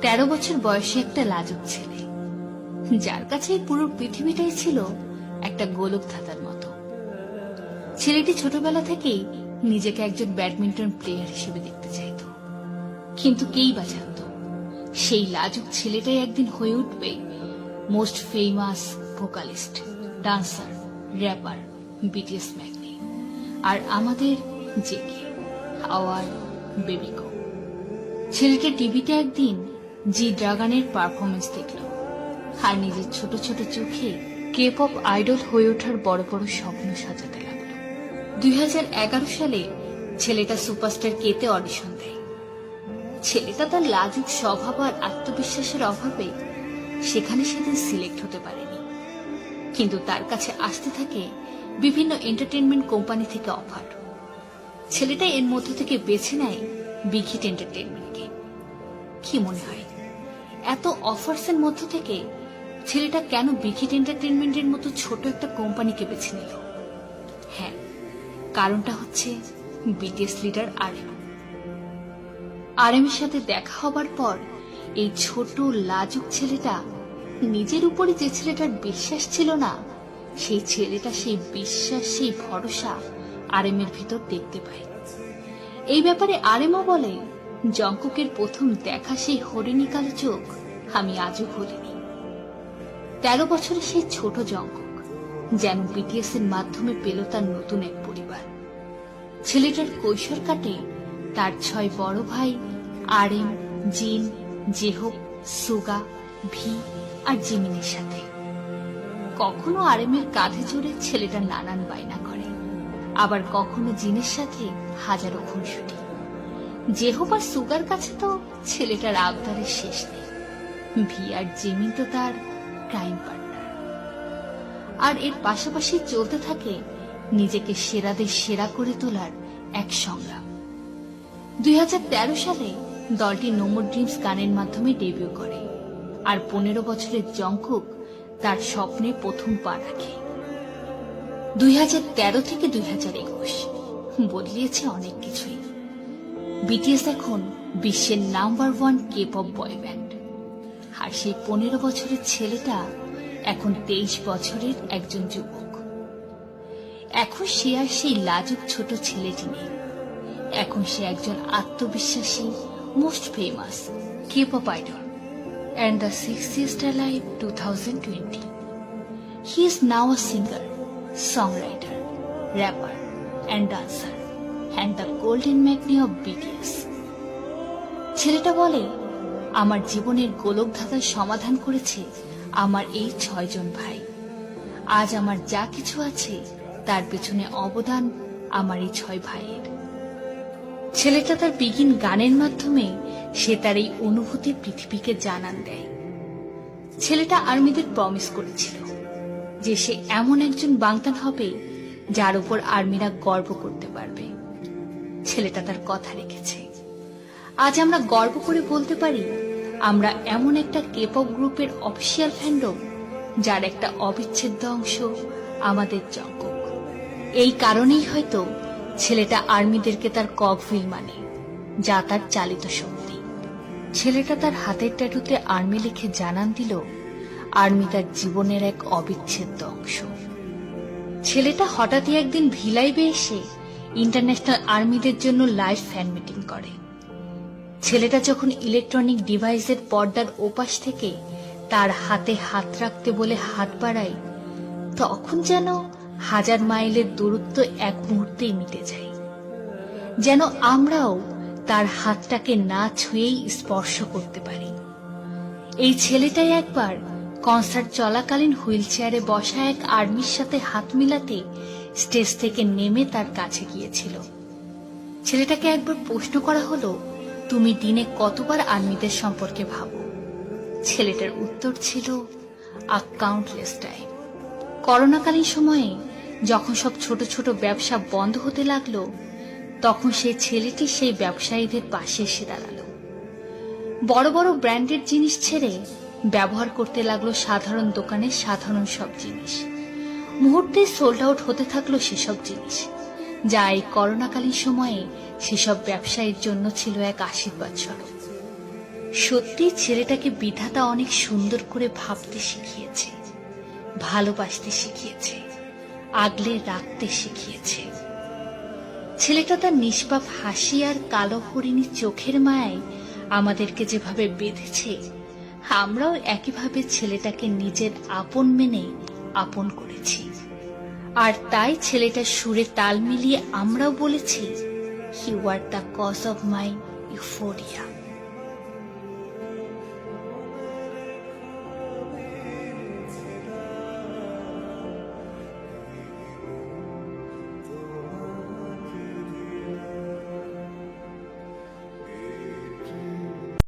13 বছর বয়সী একটা লাজুক ছেলে, যার কাছে পুরো পৃথিবীটাই ছিল একটা গোলক ধাঁধার মতো। ছেলেটি ছোটবেলা থেকেই নিজেকে একজন ব্যাডমিন্টন প্লেয়ার হিসেবে দেখতে চাইত, কিন্তু কেই বা জানত সেই লাজুক ছেলেটাই একদিন হয়ে উঠবে most famous vocalist, dancer, rapper, BTS ম্যাগনি, আর আমাদের জেকে আওয়ার বেবিকো। ছেলেটা টিভিতে একদিন জি ড্রাগনের পারফরমেন্স দেখল, আর নিজের ছোট ছোট চোখে কে পপ আইডল হয়ে ওঠার বড় বড় স্বপ্ন সাজাতে লাগলো। 2011 সালে ছেলেটা সুপারস্টার কেতে অডিশন দেয়। ছেলেটা তার লাজুক স্বভাব আর আত্মবিশ্বাসের অভাবে সেখানে সেদিন সিলেক্ট হতে পারেনি, কিন্তু তার কাছে আসতে থাকে বিভিন্ন এন্টারটেইনমেন্ট কোম্পানি থেকে অফার। ছেলেটা এর মধ্য থেকে বেছে নেয় বিগ হিট এন্টারটেইনমেন্টকে। কি মনে হয়, এত অফার্সের মধ্য থেকে ছেলেটা কেন বিগ হিট এন্টারটেইনমেন্টের মতো ছোট একটা কোম্পানিকে বেছে নিল? হ্যাঁ, কারণটা হচ্ছে বিটিএস লিডার আরএম। আরএমের সাথে দেখা হবার পর এই ছোট লাজুক ছেলেটা নিজের উপরে যে ছেলেটার বিশ্বাস ছিল না, সেই ছেলেটা সেই বিশ্বাস, সেই ভরসা আরএমের ভিতর দেখতে পায়। এই ব্যাপারে আরএমও বলে, জংকুকের প্রথম দেখা সেই হরিণী কালো চোখ আমি আজও ভুলিনি। 13 বছরের সেই ছোট জংকুক যেন বিটিএস এর মাধ্যমে পেল তার নতুন এক পরিবার। ছেলেটার কৈশোর কাটে তার 6 বড় ভাই আরএম, জিন, জেহোপ, সুগা, ভি আর জিমিনের সাথে। কখনো আরএমের কাঁধে চড়ে ছেলেটা নানান বায়না করে, আবার কখনো জিনের সাথে হাজারো খুনসুটি। জেহোপ আর সুগার কাছে তো ছেলেটার আবদারের শেষ নেই। ভি আর জিমিন তো তার ক্রাইম পার্টনার। আর এর পাশাপাশি চলতে থাকে নিজেকে সেরাদের সেরা করে তোলার এক সংগ্রাম। 2013 সালে দলটি নো মোর ড্রিমস গানের মাধ্যমে ডেবিউ করে, আর 15 বছরের জংকুক তার স্বপ্নে প্রথম পা রাখে। 2013 থেকে 2021 বদলিয়েছে অনেক কিছুই। বিটিএস এখন বিশ্বের number 1 K pop boy band, আর সেই 15 বছরের ছেলেটা এখন 23 বছরের একজন যুবক। এখন সে আর সেই লাজুক ছোট ছেলেটি নেই, এখন সে একজন আত্মবিশ্বাসী most famous K pop idol and the 60th alive 2020. He is now a singer, songwriter, rapper and dancer and the golden Magni of BTS. ছেলেটা বলে, আমার জীবনের গোলক ধাঁধার সমাধান করেছে আমার এই 6 জন ভাই। আজ আমার যা কিছু আছে তার পেছনে অবদান আমার এই 6 ভাইয়ের। ছেলেটা তার বিগিন গানের মাধ্যমে সে তার এই অনুভূতি পৃথিবীকে জানান দেয়। ছেলেটা আর্মিদের প্রমিস করেছিল যে সে এমন একজন বাংতান হবে যার উপর আর্মিরা গর্ব করতে পারবে। ছেলেটা তার কথা রেখেছে। আজ আমরা গর্ব করে বলতে পারি, আমরা এমন একটা কে-পপ গ্রুপের অফিসিয়াল ফ্যান্ডম যার একটা অবিচ্ছেদ্য অংশ আমাদের জংকুক। এই কারণেই হয়তো ছেলেটা আর্মিদেরকে তার কগভিল মানে, যা তার চালিত শক্তি। ছেলেটা তার হাতের ট্যাটুতে আর্মি লিখে জানান দিল, আর্মি তার জীবনের এক অবিচ্ছেদ্য অংশ। ছেলেটা হঠাৎই একদিন ভিলাইবে এসে ইন্টারন্যাশনাল আর্মিদের জন্য লাইভ ফ্যান মিটিং করে। ছেলেটা যখন ইলেকট্রনিক ডিভাইসের পর্দার ওপাশ থেকে তার হাতে হাত রাখতে বলে হাত বাড়ায়, তখন যেন 1000 মাইলের দূরত্ব এক মুহূর্তেই মিটে যায়। যেন আমরাও তার হাতটাকে না ছুঁয়েই স্পর্শ করতে পারি। এই ছেলেটাই একবার কনসার্ট চলাকালীন হুইল চেয়ারে বসা এক আর্মির সাথে হাত মিলাতে স্টেজ থেকে নেমে তার কাছে গিয়েছিল। ছেলেটাকে একবার প্রশ্ন করা হলো, তুমি দিনে কতবার আর্মিদের সম্পর্কে ভাবো? ছেলেটার উত্তর ছিল, আ কাউন্টলেস টাইম। করোনাকালীন সময়ে যখন সব ছোট ছোট ব্যবসা বন্ধ হতে লাগলো, তখন সেই ছেলেটি সেই ব্যবসায়ীদের পাশে এসে দাঁড়ালো। বড় বড় ব্র্যান্ডের জিনিস ছেড়ে ব্যবহার করতে লাগলো সাধারণ দোকানের সাধারণ সব জিনিস। মুহূর্তে সোল্ড আউট হতে থাকলো সেসব জিনিস, যা এই করোনাকালীন সময়ে সেসব ব্যবসায়ীর জন্য ছিল এক আশীর্বাদ স্বরূপ। সত্যি ছেলেটাকে বিধাতা অনেক সুন্দর করে ভাবতে শিখিয়েছে, ভালোবাসতে শিখিয়েছে, আগলে রাখতে শিখিয়েছে। ছেলেটা তার নিষ্পাপ হাসি আর কালো হরিণী চোখের মায়ায় আমাদেরকে যেভাবে বেঁধেছে, আমরাও একইভাবে ছেলেটাকে নিজের আপন মেনে আপন করেছি। আর তাই ছেলেটার সুরে তাল মিলিয়ে আমরাও বলেছি, you are the cause of my euphoria.